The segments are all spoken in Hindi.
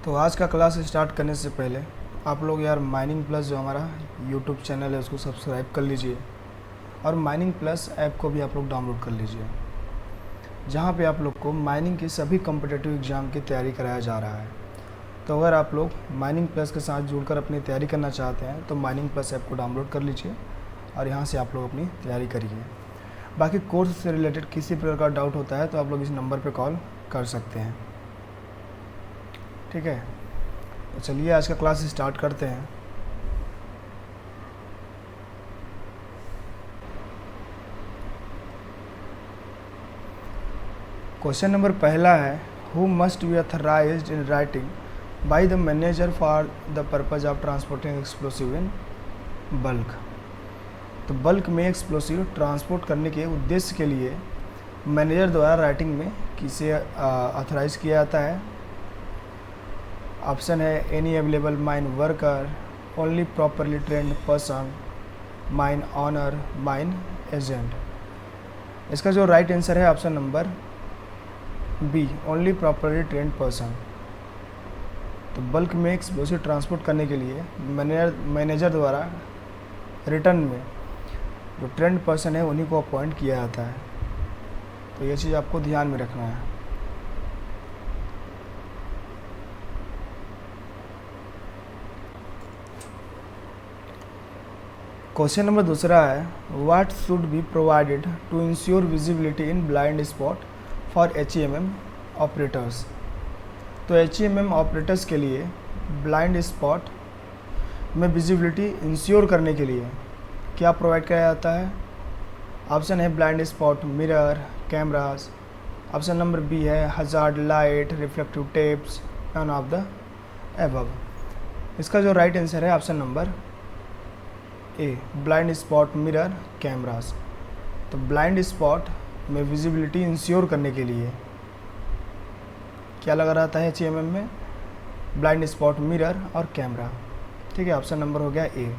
तो आज का क्लास स्टार्ट करने से पहले आप लोग यार माइनिंग प्लस जो हमारा यूट्यूब चैनल है उसको सब्सक्राइब कर लीजिए और माइनिंग प्लस ऐप को भी आप लोग डाउनलोड कर लीजिए, जहाँ पे आप लोग को माइनिंग की सभी कॉम्पिटिटिव एग्ज़ाम की तैयारी कराया जा रहा है। तो अगर आप लोग माइनिंग प्लस के साथ जुड़कर अपनी तैयारी करना चाहते हैं तो माइनिंग प्लस ऐप को डाउनलोड कर लीजिए और यहाँ से आप लोग अपनी तैयारी करिए। बाकी कोर्स से रिलेटेड किसी प्रकार का डाउट होता है तो आप लोग इस नंबर पर कॉल कर सकते हैं, ठीक है। तो चलिए आज का क्लास स्टार्ट करते हैं। क्वेश्चन नंबर पहला है, who must be authorized in writing by the manager for the purpose of transporting explosive in bulk. तो बल्क में एक्सप्लोसिव ट्रांसपोर्ट करने के उद्देश्य के लिए मैनेजर द्वारा राइटिंग में किसे अथराइज किया जाता है। ऑप्शन है any available mine worker, only properly trained person, mine owner, mine agent. इसका जो राइट आंसर है option number B, only properly trained person. तो बल्क में एक्सप्लोसिव ट्रांसपोर्ट करने के लिए मैनेजर द्वारा रिटर्न में जो ट्रेंड पर्सन है उन्हीं को अपॉइंट किया जाता है। तो ये चीज़ आपको ध्यान में रखना है। क्वेश्चन नंबर दूसरा है, what should be provided to ensure visibility in blind spot for HEMM operators. तो HEMM ऑपरेटर्स के लिए ब्लाइंड स्पॉट में विजिबिलिटी इंश्योर करने के लिए क्या प्रोवाइड किया जाता है। ऑप्शन है blind spot mirror, cameras. Option number B है hazard light, reflective tapes, none of the above. इसका जो राइट आंसर है option number A, blind spot mirror cameras. तो ब्लाइंड स्पॉट में विजिबिलिटी इंश्योर करने के लिए क्या लगा रहता है HEMM में, ब्लाइंड स्पॉट मिरर और कैमरा, ठीक है। ऑप्शन नंबर हो गया ए।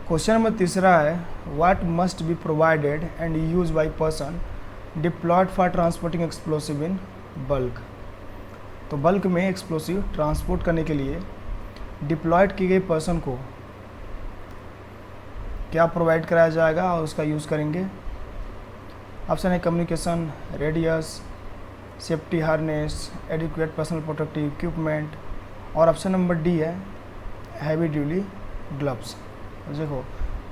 क्वेश्चन नंबर तीसरा है, what must be provided and use by person deployed for transporting explosive in bulk. तो बल्क में एक्सप्लोसिव ट्रांसपोर्ट करने के लिए डिप्लॉयड की गई पर्सन को क्या प्रोवाइड कराया जाएगा और उसका यूज़ करेंगे। ऑप्शन है communication radius, safety harness, adequate personal protective equipment, और ऑप्शन नंबर डी है हैवी ड्यूटी ग्लव्स। देखो,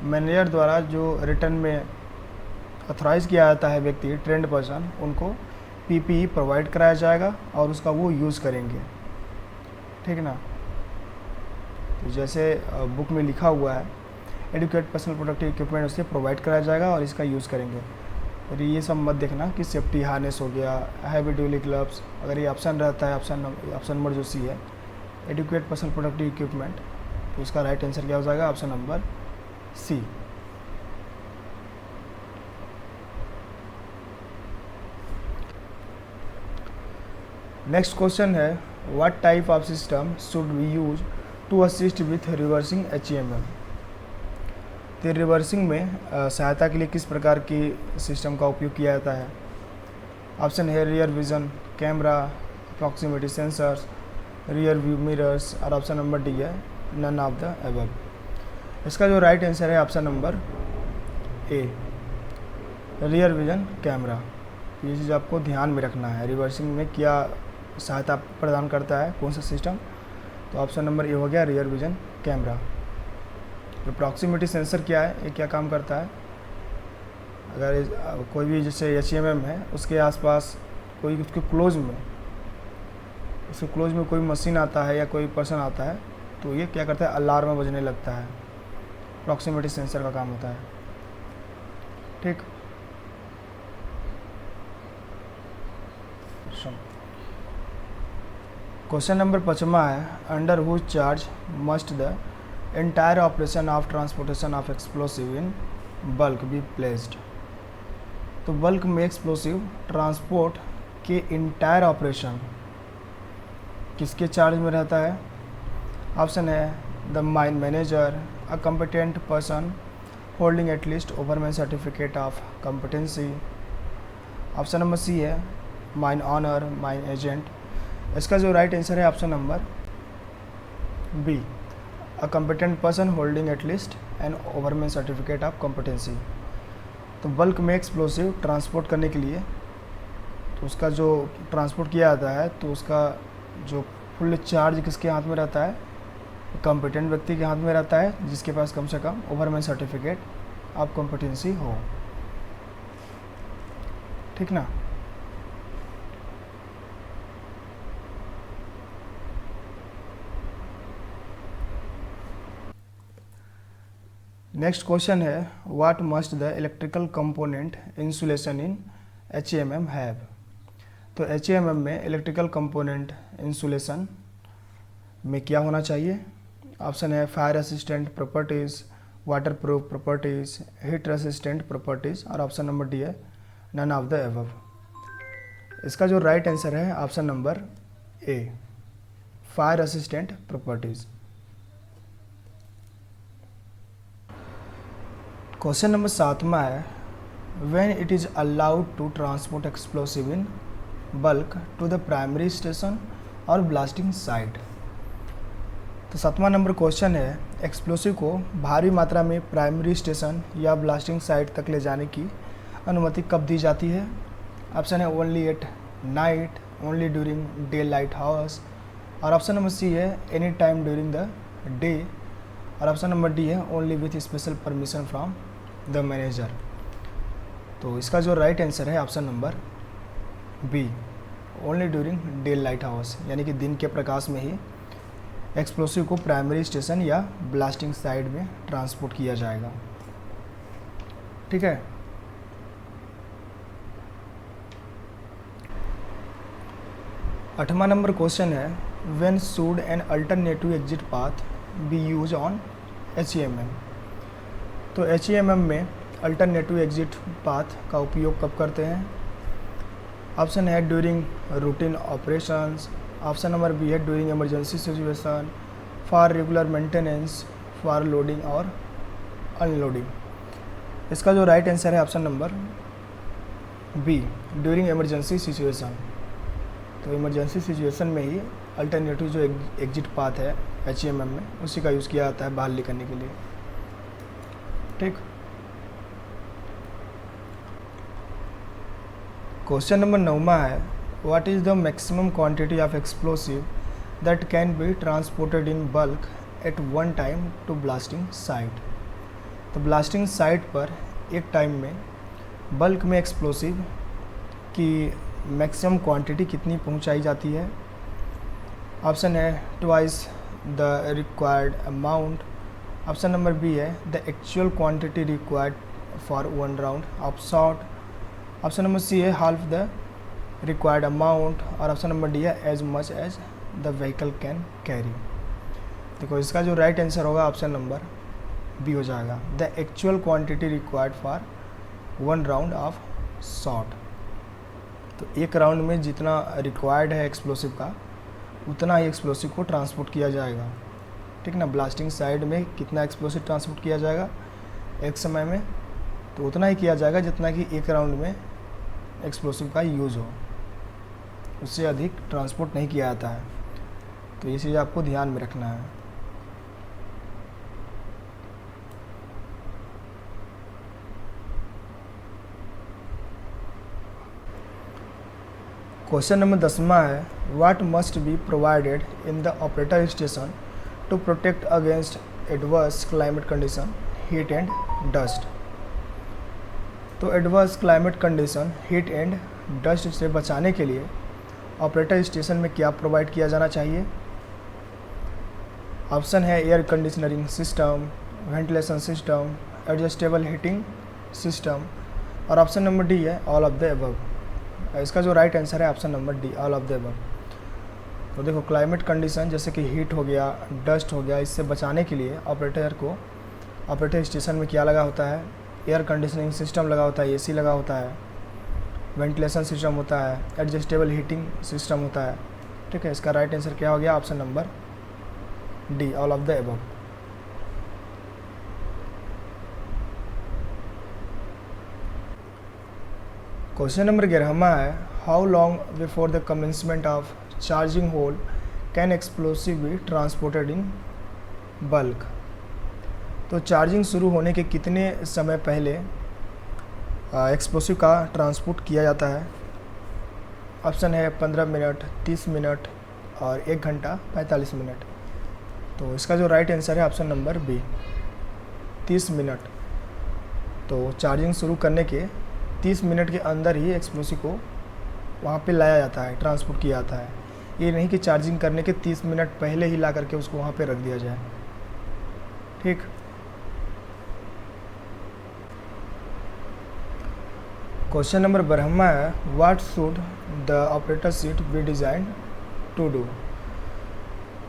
मैनेजर द्वारा जो रिटर्न में अथोराइज किया जाता है व्यक्ति, ट्रेंड पर्सन, उनको PPE प्रोवाइड कराया जाएगा और उसका वो यूज़ करेंगे, ठीक है ना। तो जैसे बुक में लिखा हुआ है एडुकेट पर्सनल प्रोटेक्टिव इक्विपमेंट उसे प्रोवाइड कराया जाएगा और इसका यूज़ करेंगे। और ये सब मत देखना कि सेफ्टी हार्नेस हो गया, हैवी ड्यूटी ग्लव्स, अगर ये ऑप्शन रहता है ऑप्शन नंबर जो सी है एडुकेट पर्सनल प्रोटेक्टिव इक्विपमेंट, तो इसका राइट आंसर क्या हो जाएगा option number C. Next question है, what type of system should be use to assist with reversing HEMM। तो रिवर्सिंग में सहायता के लिए किस प्रकार की सिस्टम का उपयोग किया जाता है। ऑप्शन है rear vision camera, proximity sensors, rear view mirrors, और ऑप्शन नंबर डी है नन ऑफ द एबव। इसका जो राइट आंसर है ऑप्शन नंबर ए, रियर विजन कैमरा। ये चीज़ आपको ध्यान में रखना है, रिवर्सिंग में क्या सहायता प्रदान करता है, कौन सा सिस्टम। तो ऑप्शन नंबर ए हो गया रियर विजन कैमरा। जो प्रॉक्सिमिटी सेंसर क्या है, ये क्या काम करता है, अगर कोई भी जैसे HEMM है उसके आसपास कोई उसके क्लोज में कोई मशीन आता है या कोई पर्सन आता है तो ये क्या करता है, अलार्म बजने लगता है, प्रॉक्सिमिटी सेंसर का काम होता है, ठीक। क्वेश्चन नंबर 5वां है, under whose charge must the entire operation of transportation of explosive in bulk be placed. तो बल्क में एक्सप्लोसिव ट्रांसपोर्ट के इंटायर ऑपरेशन किसके चार्ज में रहता है। ऑप्शन है the mine manager, a competent person, holding at least overman certificate of competency. Option number C है माइन ऑनर, माइन एजेंट। इसका जो राइट आंसर है option number B, a competent person holding at least an overman certificate of competency. तो बल्क में एक्सप्लोसिव ट्रांसपोर्ट करने के लिए तो उसका जो ट्रांसपोर्ट किया जाता है तो उसका जो फुल चार्ज किसके हाथ में रहता है, कॉम्पिटेंट व्यक्ति के हाथ में रहता है जिसके पास कम से कम ओवरमैन सर्टिफिकेट ऑफ कॉम्पिटेंसी हो। ठीक ना। नेक्स्ट क्वेश्चन है what must the electrical component insulation in HAMM हैव। तो HAMM में इलेक्ट्रिकल कंपोनेंट इंसुलेशन में क्या होना चाहिए। ऑप्शन है fire resistant properties, waterproof properties, heat resistant properties, और ऑप्शन नंबर डी है नन ऑफ द एबव। इसका जो राइट आंसर है option number A, fire resistant properties. Question number 7वां है when it is allowed to transport explosive in bulk to the primary station और ब्लास्टिंग साइट। तो 7वां नंबर क्वेश्चन है एक्सप्लोसिव को भारी मात्रा में प्राइमरी स्टेशन या ब्लास्टिंग साइट तक ले जाने की अनुमति कब दी जाती है। ऑप्शन है only at night, only during day light hours, और ऑप्शन नंबर सी है any time during the day, और ऑप्शन नंबर डी है only with special permission from the manager. तो इसका जो राइट आंसर है option number B, only during day light hours, यानी कि दिन के प्रकाश में ही एक्सप्लोसिव को प्राइमरी स्टेशन या ब्लास्टिंग साइट में ट्रांसपोर्ट किया जाएगा। ठीक है। आठवां नंबर क्वेश्चन है when should an alternative exit path be use on HAMM। तो HAMM में अल्टरनेटिव एग्जिट पाथ का उपयोग कब करते हैं। ऑप्शन है during routine operations, option number B है during emergency situation, for regular maintenance, for loading और अनलोडिंग। इसका जो राइट आंसर है option number B, during emergency situation. तो इमरजेंसी सिचुएशन में ही अल्टरनेटिव जो एग्जिट पाथ है HAMM में उसी का यूज़ किया जाता है बाहर निकलने के लिए। ठीक। क्वेश्चन नंबर 9वां है what is the maximum quantity of explosive that can be transported in bulk at one time to blasting site. तो ब्लास्टिंग साइट पर एक टाइम में बल्क में एक्सप्लोसिव की मैक्सिमम क्वांटिटी कितनी पहुंचाई जाती है। ऑप्शन है twice the required amount, option number B है the actual quantity required for one round of shot, option number C है हाफ द रिक्वायर्ड अमाउंट, और ऑप्शन नंबर डी है as much as the vehicle can carry. देखो इसका जो राइट आंसर होगा ऑप्शन नंबर बी हो जाएगा, the actual quantity required for one round of shot. तो एक राउंड में जितना रिक्वायर्ड है एक्सप्लोसिव का उतना ही एक्सप्लोसिव को ट्रांसपोर्ट किया जाएगा। ठीक ना। ब्लास्टिंग साइड में कितना एक्सप्लोसिव ट्रांसपोर्ट किया जाएगा एक समय में, तो उतना ही किया जाएगा जितना कि एक राउंड में एक्सप्लोसिव का यूज़ हो, उससे अधिक ट्रांसपोर्ट नहीं किया जाता है। तो ये चीज़ आपको ध्यान में रखना है। क्वेश्चन नंबर 10वां है what must be provided in the operator station to protect against adverse climate condition, heat and dust. तो adverse climate condition, heat and dust से बचाने के लिए ऑपरेटर स्टेशन में क्या प्रोवाइड किया जाना चाहिए। ऑप्शन है air conditioning system, ventilation system, adjustable heating system, और ऑप्शन नंबर डी है ऑल ऑफ द अबव। इसका जो राइट आंसर है option number D, all of the above. तो देखो क्लाइमेट कंडीशन जैसे कि हीट हो गया, डस्ट हो गया, इससे बचाने के लिए ऑपरेटर स्टेशन में क्या लगा होता है, एयर कंडीशनिंग सिस्टम लगा होता है, AC लगा होता है, वेंटिलेशन सिस्टम होता है, एडजस्टेबल हीटिंग सिस्टम होता है। ठीक है। इसका राइट आंसर क्या हो गया option number D, all of the above. Question number 11 है, how long before the commencement of charging hole can explosive be transported in bulk. तो चार्जिंग शुरू होने के कितने समय पहले एक्सप्लोसिव का ट्रांसपोर्ट किया जाता है? ऑप्शन है 15 मिनट, 30 मिनट और 1 घंटा 45 मिनट। तो इसका जो राइट आंसर है ऑप्शन नंबर बी, 30 मिनट। तो चार्जिंग शुरू करने के 30 मिनट के अंदर ही एक्सप्लोसिव को वहाँ पे लाया जाता है, ट्रांसपोर्ट किया जाता है। ये नहीं कि चार्जिंग करने के 30 मिनट पहले ही ला करके उसको वहाँ पे रख दिया जाए। ठीक, क्वेश्चन नंबर 12 है, what should the operator seat be design to do.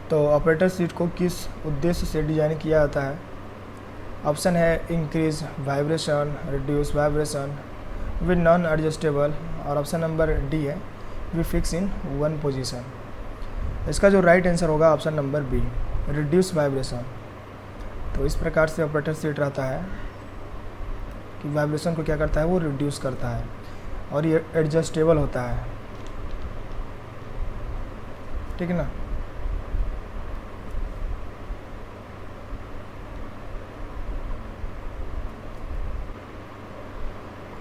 तो ऑपरेटर सीट को किस उद्देश्य से डिज़ाइन किया जाता है? ऑप्शन है increase vibration, reduce vibration, with non adjustable, और ऑप्शन नंबर डी है be fix in one position. इसका जो राइट आंसर होगा option number B, reduce vibration. तो इस प्रकार से ऑपरेटर सीट रहता है कि वाइब्रेशन को क्या करता है, वो रिड्यूस करता है और ये एडजस्टेबल होता है। ठीक है ना।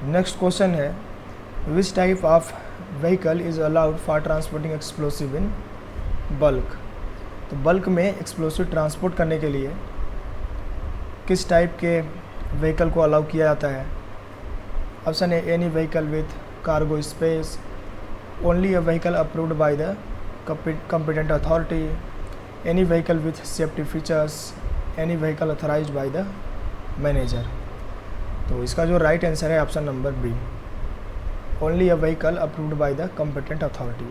नेक्स्ट क्वेश्चन है, which type of vehicle is allowed for transporting explosive in bulk. तो बल्क में एक्सप्लोसिव ट्रांसपोर्ट करने के लिए किस टाइप के व्हीकल को अलाउ किया जाता है? ऑप्शन है any vehicle with cargo space, only a vehicle approved by the competent authority, any vehicle with safety features, any vehicle authorised by the manager. तो इसका जो राइट आंसर है option number B, only a vehicle approved by the competent authority.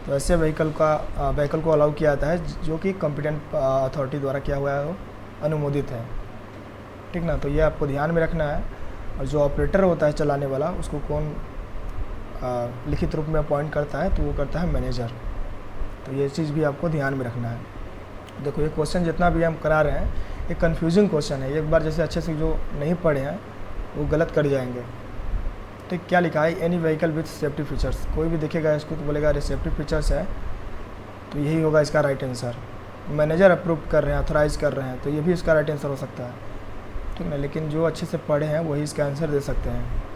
तो ऐसे व्हीकल को अलाउ किया जाता है जो कि कॉम्पिटेंट अथॉरिटी द्वारा क्या हुआ है, वो अनुमोदित है। ठीक ना। तो ये आपको ध्यान में रखना है। और जो ऑपरेटर होता है चलाने वाला, उसको कौन लिखित रूप में अपॉइंट करता है, तो वो करता है मैनेजर। तो ये चीज़ भी आपको ध्यान में रखना है। देखो ये क्वेश्चन जितना भी हम करा रहे हैं, ये कन्फ्यूजिंग क्वेश्चन है। एक बार जैसे अच्छे से जो नहीं पढ़े हैं वो गलत कर जाएंगे। ठीक, क्या लिखा है, any vehicle with safety features. कोई भी देखेगा इसको तो बोलेगा अरे सेफ्टी फीचर्स है, तो यही होगा इसका राइट आंसर। मैनेजर अप्रूव कर रहे हैं, ऑथराइज कर रहे हैं, तो ये भी इसका राइट आंसर हो सकता है। ठीक ना। लेकिन जो अच्छे से पढ़े हैं वही इसका आंसर दे सकते हैं।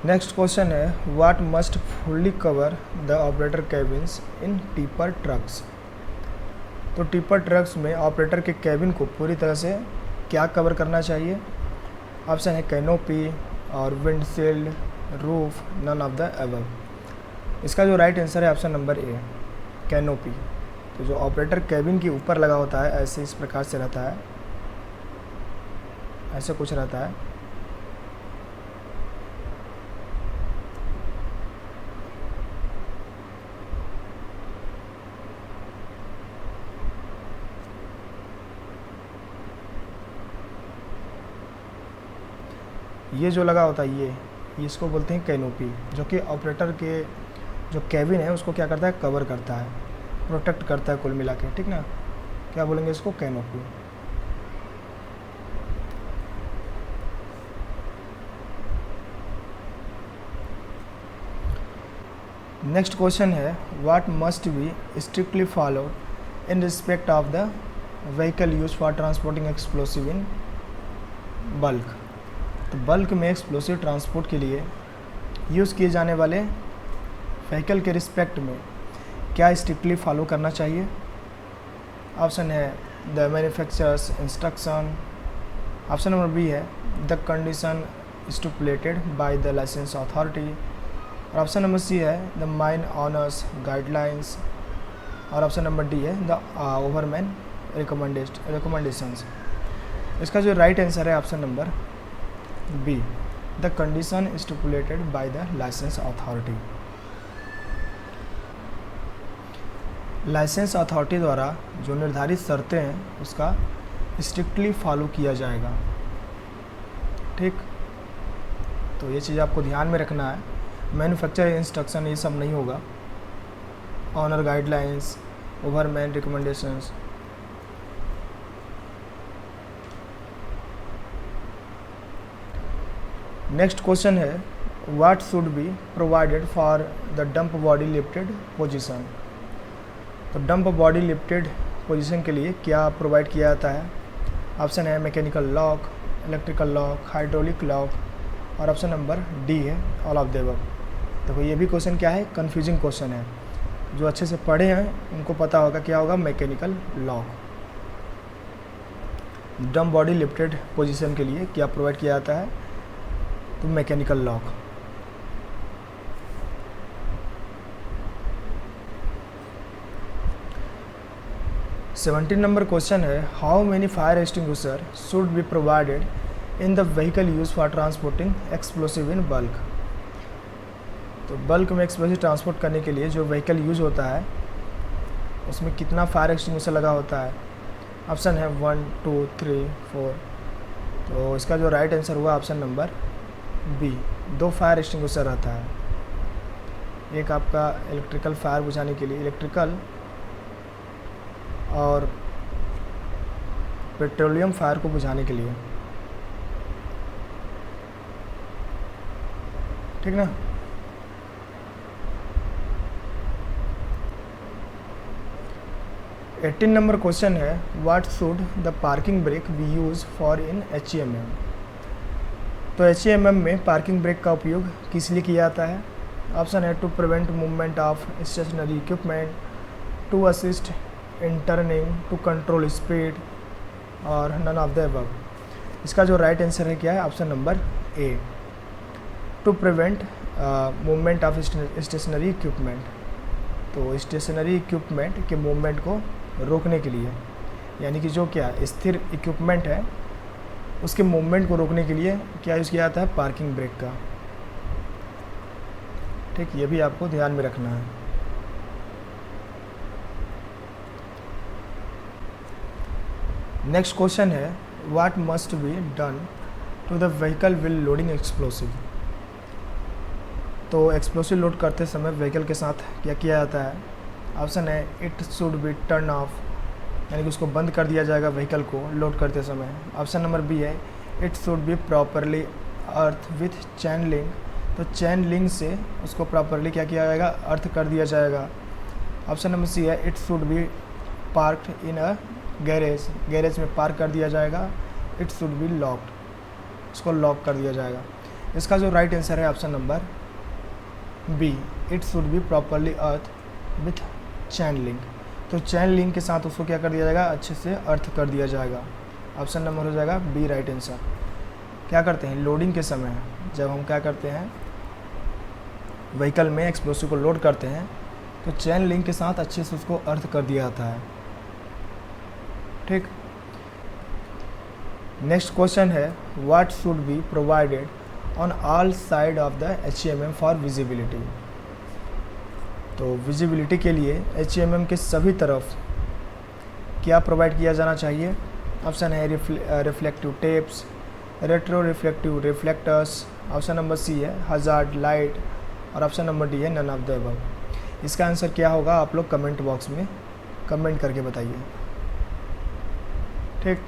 नेक्स्ट क्वेश्चन है, what must fully cover the operator cabins in tipper trucks. तो टिपर ट्रक्स में ऑपरेटर के कैबिन को पूरी तरह से क्या कवर करना चाहिए? ऑप्शन है कैनोपी और windshield, roof, none of the above. इसका जो राइट आंसर है ऑप्शन नंबर ए, कैनोपी। तो जो ऑपरेटर कैबिन के ऊपर लगा होता है, ऐसे इस प्रकार से रहता है, ऐसे कुछ रहता है। ये जो लगा होता है ये इसको बोलते हैं कैनोपी, जो कि ऑपरेटर के जो कैबिन है उसको क्या करता है, कवर करता है, प्रोटेक्ट करता है कुल मिला के। ठीक ना। क्या बोलेंगे इसको, कैनोपी। नेक्स्ट क्वेश्चन है, what must B strictly followed in respect of the vehicle use for transporting explosive in bulk. तो बल्क में एक्सप्लोसिव ट्रांसपोर्ट के लिए यूज़ किए जाने वाले व्हीकल के रिस्पेक्ट में क्या स्ट्रिक्टली फॉलो करना चाहिए? ऑप्शन है the manufacturer's instruction, option number B है the condition stipulated by the licence authority, और ऑप्शन नंबर सी है द माइन ऑनर्स गाइडलाइंस, और ऑप्शन नंबर डी है द ओवरमैन रिकमेंडेशंस। इसका जो राइट आंसर है option number B, the condition stipulated by the licence authority. Licence authority द्वारा जो निर्धारित शर्तें हैं उसका स्ट्रिक्टली फॉलो किया जाएगा। ठीक, तो ये चीज़ आपको ध्यान में रखना है। मैन्युफैक्चर इंस्ट्रक्शन ये सब नहीं होगा, owner guidelines, overman recommendations, next question है what should be provided for the dump body lifted position. तो डंप बॉडी लिफ्टेड पोजीशन के लिए क्या प्रोवाइड किया जाता है? ऑप्शन है mechanical lock, electrical lock, hydraulic lock, और ऑप्शन नंबर डी है ऑल ऑफ द अबव। देखो ये भी क्वेश्चन क्या है, कन्फ्यूजिंग क्वेश्चन है। जो अच्छे से पढ़े हैं उनको पता होगा क्या होगा, mechanical lock. Dump body lifted position के लिए क्या प्रोवाइड किया जाता है? तो mechanical lock. Seventeen number question है how many fire extinguisher should be provided in the vehicle use for transporting explosive in bulk. तो बल्क में एक्सप्लोसिव ट्रांसपोर्ट करने के लिए जो व्हीकल यूज होता है उसमें कितना फायर एक्सटिंग्विशर लगा होता है? ऑप्शन है 1, 2, 3, 4। तो इसका जो राइट आंसर हुआ option number B, 2 fire extinguisher रहता है। एक आपका इलेक्ट्रिकल फायर बुझाने के लिए, इलेक्ट्रिकल, और पेट्रोलियम फायर को बुझाने के लिए, ठीक ना। एटीन नंबर क्वेश्चन है what should the parking brake be use for in HEMM। तो HEMM में पार्किंग ब्रेक का उपयोग किस लिए किया जाता है? ऑप्शन है to prevent movement of stationary equipment, to assist in turning, to control speed, और नन ऑफ द अबव। इसका जो राइट आंसर है क्या है? Option number A, to prevent movement of stationary equipment. तो स्टेशनरी इक्विपमेंट के मूवमेंट को रोकने के लिए, यानी कि जो क्या स्थिर इक्विपमेंट है उसके मूवमेंट को रोकने के लिए क्या यूज़ किया जाता है? पार्किंग ब्रेक का। ठीक, ये भी आपको ध्यान में रखना है। नेक्स्ट क्वेश्चन है what must be done to the vehicle while loading explosive. तो एक्सप्लोसिव लोड करते समय व्हीकल के साथ क्या किया जाता है? ऑप्शन है it should be turn off, यानी कि उसको बंद कर दिया जाएगा व्हीकल को लोड करते समय। ऑप्शन नंबर बी है it should be properly earth with chain link. तो चैन लिंक से उसको प्रॉपरली क्या किया जाएगा? अर्थ कर दिया जाएगा। ऑप्शन नंबर सी है it should be parked in a garage, garage में पार्क कर दिया जाएगा। इट शुड बी लॉक्ड, इसको लॉक कर दिया जाएगा। इसका जो राइट आंसर है option number B, it should be properly earth with chain link. तो चैन लिंक के साथ उसको क्या कर दिया जाएगा? अच्छे से अर्थ कर दिया जाएगा। ऑप्शन नंबर हो जाएगा बी राइट आंसर। क्या करते हैं लोडिंग के समय, जब हम क्या करते हैं व्हीकल में एक्सप्लोसिव को लोड करते हैं तो चैन लिंक के साथ अच्छे से उसको अर्थ कर दिया जाता है। ठीक, नेक्स्ट क्वेश्चन है what should be provided on all side of the HEMM for visibility. तो विजिबिलिटी के लिए HEMM के सभी तरफ क्या प्रोवाइड किया जाना चाहिए? ऑप्शन है reflective tapes, retro reflective reflectors, option number C है हजार्ड लाइट, और ऑप्शन नंबर डी है नन ऑफ द अबव। इसका आंसर क्या होगा आप लोग कमेंट बॉक्स में कमेंट करके बताइए। ठीक।